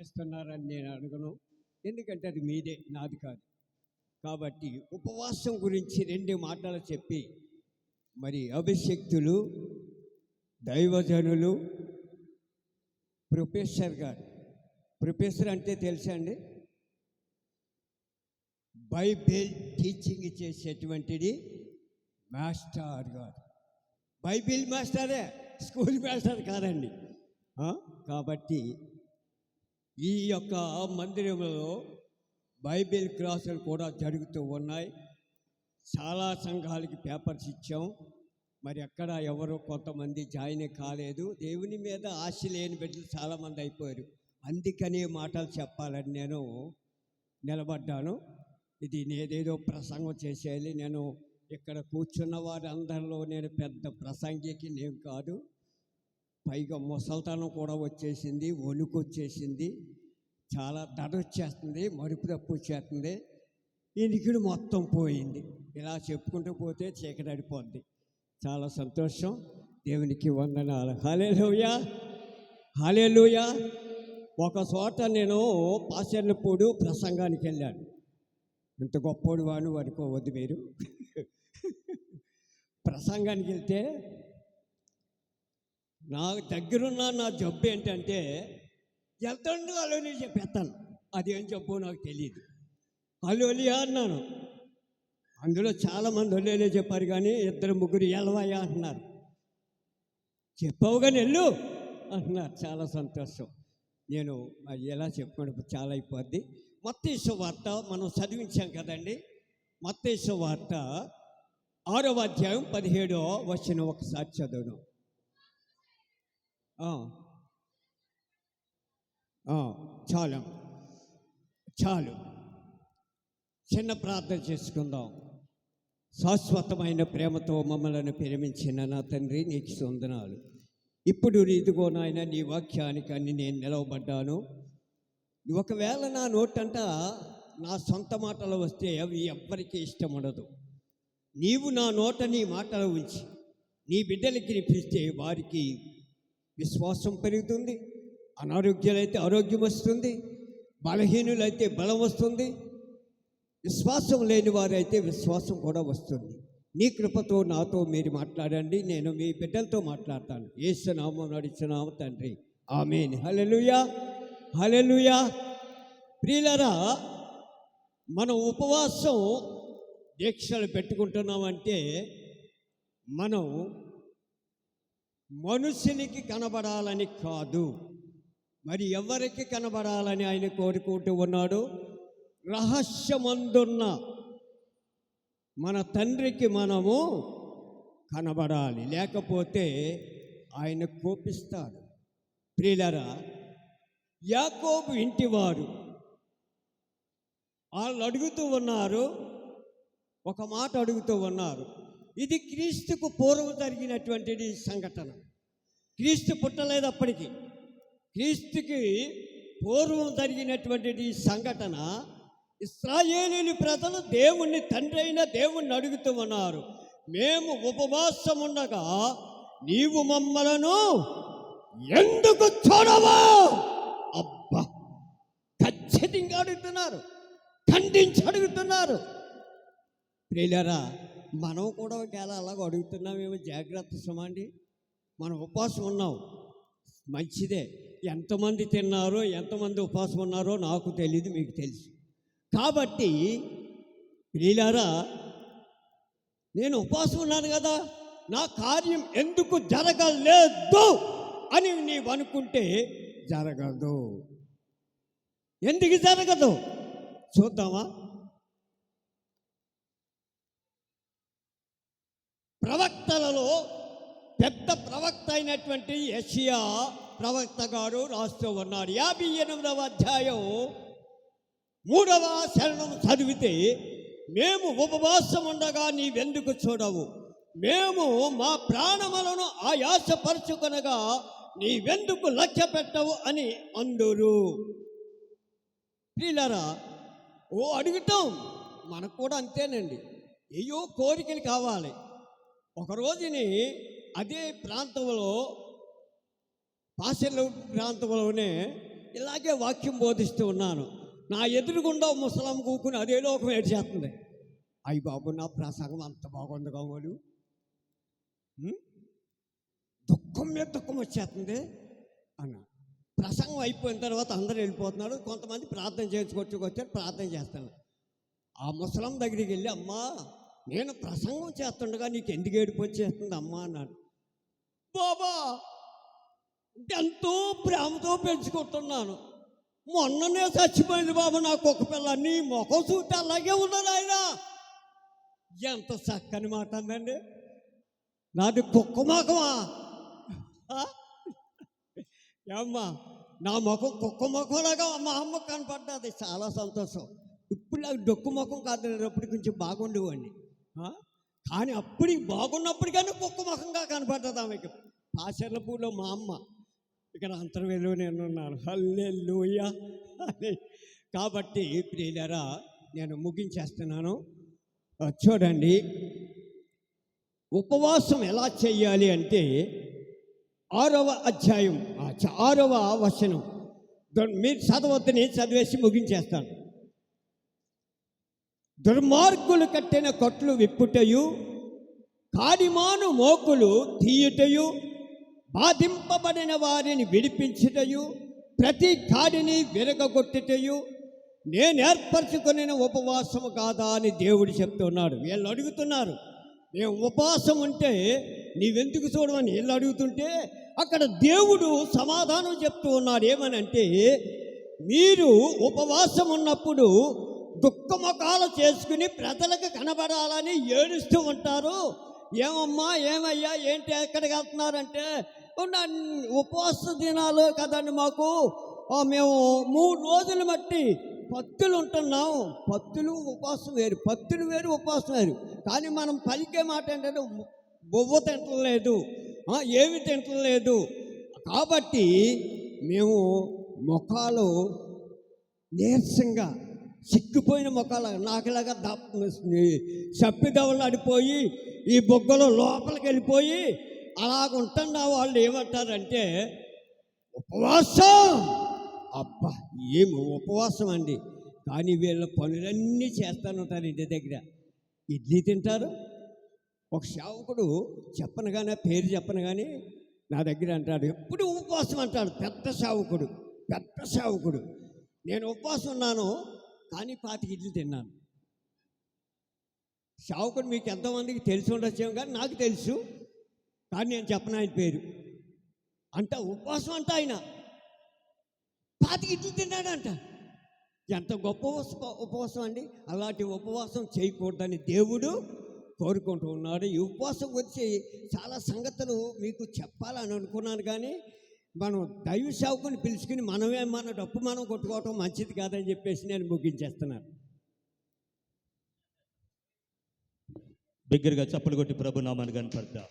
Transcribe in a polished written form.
ఇస్తున్నారని నేను అడగను, ఎందుకంటే అది మీదే, నాది కాదు. కాబట్టి ఉపవాసం గురించి 2 మాటలు చెప్పి మరి అభిషక్తులు, దైవజనులు, ప్రొఫెసర్ గారు, ప్రొఫెసర్ అంటే తెలుసా అండి? బైబిల్ టీచింగ్ చేసేటువంటిది మాస్టర్ గారు. బైబిల్ మాస్టరే, స్కూల్ మాస్టర్ కాదండి. కాబట్టి ఈ యొక్క మందిరంలో బైబిల్ క్లాసులు కూడా జరుగుతూ ఉన్నాయి. చాలా సంఘాలకి పేపర్స్ ఇచ్చాం. మరి అక్కడ ఎవరో కొంతమంది జాయిన్ కాలేదు. దేవుని మీద ఆశ లేని బిడ్డలు చాలామంది అయిపోయారు. అందుకనే మాటలు చెప్పాలని నేను నిలబడ్డాను. ఇది నేనేదో ప్రసంగం చేసేయాలి, నేను ఇక్కడ కూర్చున్న వారి అందరిలో నేను పెద్ద ప్రసంగికి నేను కాదు. పైగా ముసల్తనం కూడా వచ్చేసింది, వణుకు వచ్చేసింది, చాలా దడ వచ్చేస్తుంది, మరుపు తప్పు వచ్చేస్తుంది, ఇనికిడి మొత్తం పోయింది. ఇలా చెప్పుకుంటూ పోతే చీకటి అడిపోద్ది. చాలా సంతోషం. దేవునికి వందనాలు. హల్లెలూయా, హల్లెలూయా. ఒక చోట నేను పాసర్లపూడు ప్రసంగానికి వెళ్ళాను. ఇంత గొప్పోడు వాడు అనుకోవద్దు మీరు. ప్రసంగానికి వెళ్తే నా దగ్గరున్న నా జబ్బు ఏంటంటే వెళ్తాడు అలోని చెప్పేస్తాను. అదేం జబ్బు నాకు తెలియదు. అలోలియా అన్నాను. అందులో చాలామంది ఒళ్ళేలే చెప్పారు, కానీ 2-3 ఎలవయ్యా అంటున్నారు. చెప్పావు కానీ వెళ్ళు అంటున్నారు. చాలా సంతోషం. నేను మరి ఎలా చెప్పుకోవడం చాలా అయిపోద్ది. మత్తయి సువార్త మనం చదివించాం కదండి. మత్తయి సువార్త 6వ అధ్యాయం 17వ వచనం ఒకసారి చదువును. చాలు చిన్న ప్రార్థన చేసుకుందాం. శాశ్వతమైన ప్రేమతో మమ్మల్ని ప్రేమించిన నా తండ్రి, నీకు వందనాలు. ఇప్పుడు ఇదిగో నాయన, నీ వాక్యానికి అన్ని నేను నిలవబడ్డాను. ఒకవేళ నా నోటంట నా సొంత మాటలు వస్తే అవి ఎవ్వరికీ ఇష్టం ఉండదు. నీవు నా నోట నీ మాటలు ఉంచి నీ బిడ్డలకి వినిపిస్తే వారికి విశ్వాసం పెరుగుతుంది, అనారోగ్యాలైతే ఆరోగ్యం వస్తుంది, బలహీనులైతే బలం వస్తుంది, విశ్వాసం లేని వారైతే విశ్వాసం కూడా వస్తుంది. నీ కృపతో నాతో మీరు మాట్లాడండి. నేను మీ బిడ్డలతో మాట్లాడతాను. యేసు నామమున నడుచున్నాము తండ్రి, ఆమేన్. హల్లెలూయా, హల్లెలూయా. ప్రియులారా, మనం ఉపవాసం దీక్షలు పెట్టుకుంటున్నామంటే మనం మనుషునికి కనబడాలని కాదు, మరి ఎవరికి కనబడాలని ఆయన కోరుకుంటూ ఉన్నాడు? రహస్యమందున్న మన తండ్రికి మనము కనబడాలి, లేకపోతే ఆయన కోపిస్తాడు. ప్రియులారా, యాకోబు ఇంటివారు వాళ్ళు అడుగుతూ ఉన్నారు, ఒక మాట అడుగుతూ ఉన్నారు. ఇది క్రీస్తుకు పూర్వం జరిగినటువంటిది సంఘటన. క్రీస్తు పుట్టలేదు అప్పటికి. క్రీస్తుకి పూర్వం జరిగినటువంటిది సంఘటన. ఇశ్రాయేలీయుల ప్రజలు దేవుణ్ణి, తండ్రి అయిన దేవుణ్ణి అడుగుతూ ఉన్నారు, మేము ఉపవాసం ఉండగా నీవు మమ్మలను ఎందుకు చూడవా? అబ్బా, ఖచ్చితంగా అడుగుతున్నారు, ఖండించి అడుగుతున్నారు. ప్రియులారా, మనం కూడా ఒకవేళ అలాగ అడుగుతున్నామేమో జాగ్రత్త సుమండి. మనం ఉపవాసం ఉన్నాం, మంచిదే. ఎంతమంది తిన్నారో, ఎంతమంది ఉపవాసం ఉన్నారో నాకు తెలియదు, మీకు తెలుసు. కాబట్టి ప్రియులారా, నేను ఉపవాసం ఉన్నాను కదా, నా కార్యం ఎందుకు జరగలేదు అని నీవు అనుకుంటే జరగదు. ఎందుకు జరగదు చూద్దామా? ప్రవక్తలలో పెద్ద ప్రవక్త అయినటువంటి యెషయా ప్రవక్త గారు రాస్తూ ఉన్నారు. 58వ అధ్యాయం 3వ శరణం చదివితే, మేము ఉపవాసం ఉండగా నీవెందుకు చూడవు, మేము మా ప్రాణములను ఆయాసపరుచుకొనగా నీవెందుకు లక్ష్య పెట్టవు అని అందురు. ప్రియులారా, అడుగుతాం, మనకు కూడా అంతేనండి. ఏయో కోరికలు కావాలి. ఒక రోజుని అదే ప్రాంతంలో, పాసెర్ల ప్రాంతంలోనే ఇలాగే వాక్యం బోధిస్తూ ఉన్నాను. నా ఎదురుగుండా ముసలం కూకుని అదే లోకం ఏడ్చేస్తుంది. అయ్యి బాబు, నా ప్రసంగం అంత బాగుంది కావాలి, దుఃఖం మీద దుఃఖం వచ్చేస్తుంది అన్న. ప్రసంగం అయిపోయిన తర్వాత అందరూ వెళ్ళిపోతున్నారు. కొంతమంది ప్రార్థన వచ్చారు, ప్రార్థన చేస్తాను. ఆ ముసలం దగ్గరికి వెళ్ళి, అమ్మా నేను ప్రసంగం చేస్తుండగా నీకు ఎందుకు ఏడుపు వచ్చేస్తుంది అమ్మా అన్నాడు. బాబా, ఎంతో ప్రేమతో పెంచుకుంటున్నాను, మొన్ననే చచ్చిపోయింది బాబా నాకు ఒక పిల్ల, నీ ముఖం చూస్తే అలాగే ఉన్నది ఆయన. ఎంత చక్కని మాట అందండి. నాది కుక్క ముఖమా? ఏమ్మా, నా ముఖం కుక్క ముఖంలాగా మా అమ్మ కనపడ్డది, చాలా సంతోషం. ఇప్పుడు నాకు డొక్కు ముఖం కాదు, అప్పటికి కొంచెం బాగుండేవాడిని. కానీ అప్పటికి బాగున్నప్పటికైనా కుక్క ముఖంగా కనపడ్డది ఆమెకి. పాశర్లపూర్లో మా అమ్మ, ఇక్కడ అంతర్వేలో నేనున్నాను. హల్లెలూయా. కాబట్టి ప్రియులారా, నేను ముగించేస్తున్నాను. చూడండి, ఉపవాసం ఎలా చేయాలి అంటే 6వ అధ్యాయం 6వ వచనం మీరు చదవద్దు, నేను చదివేసి ముగించేస్తాను. దుర్మార్గులు కట్టిన కొట్లు విప్పుటయు, కాడిమాను మోకులు తీయుటయు, బాధింపబడిన వారిని విడిపించుటయు, ప్రతి కాడిని విరగగొట్టుటయు నేను ఏర్పరచుకునే ఉపవాసము కాదా అని దేవుడు చెప్తున్నాడు. వీళ్ళు అడుగుతున్నారు, మేము ఉపవాసం ఉంటే నీవెందుకు చూడమని వీళ్ళు అడుగుతుంటే, అక్కడ దేవుడు సమాధానం చెప్తూ ఉన్నాడు. ఏమనంటే, మీరు ఉపవాసం ఉన్నప్పుడు దుఃఖముఖాలు చేసుకుని ప్రజలకు కనబడాలని ఏడుస్తూ ఉంటారు. ఏమమ్మా, ఏమయ్యా, ఏంటి, ఎక్కడికి వెళ్తున్నారంటే, ఉపవాస దినాలు కదండి మాకు, మేము 3 రోజులు బట్టి పత్తులు ఉంటున్నాం. పత్తులు ఉపవాసం వేరు, పత్తులు వేరు, ఉపవాసం వేరు. కానీ మనం పలికే మాట ఏంటంటే, బొవ్వ తింటలేదు, ఏమి తింటలేదు. కాబట్టి మేము ముఖాలు నీరసంగా, సిగ్గిపోయిన ముఖాలు, నాకులాగా చప్పిదవలు అడిపోయి ఈ బొగ్గలో లోపలికి వెళ్ళిపోయి అలాగ ఉంటున్న వాళ్ళు ఏమంటారంటే ఉపవాసం. అబ్బా, ఏమి ఉపవాసం అండి. కానీ వీళ్ళ పనులన్నీ చేస్తానంటారు. ఇంటి దగ్గర ఇడ్లీ తింటారు. ఒక సేవకుడు చెప్పనగానే, పేరు చెప్పను కానీ నా దగ్గర అంటాడు, ఎప్పుడు ఉపవాసం అంటాడు. పెద్ద సేవకుడు. నేను ఉపవాసం ఉన్నాను కానీ 25 ఇడ్లీ తిన్నాను. సేవకుడు మీకు ఎంతోమందికి తెలిసి ఉండొచ్చేమో కానీ నాకు తెలుసు, కానీ నేను చెప్పను ఆయన పేరు. అంట ఉపవాసం అంట ఆయన 25 ఇడ్లీ తిన్నాడంట. ఎంత గొప్ప ఉపవాసం అండి. అలాంటి ఉపవాసం చేయకూడదని దేవుడు కోరుకుంటూ ఉన్నాడు. ఈ ఉపవాసం గురించి చాలా సంగతులు మీకు చెప్పాలని అనుకున్నాను, కానీ మనం దైవ సేవకుని పిలుచుకుని మన డప్పు మనం కొట్టుకోవటం మంచిది కాదని చెప్పేసి నేను ముగించేస్తున్నాను. బిగ్గరగా చప్పలు కొట్టి ప్రభు నామాన్ని కనపడతా.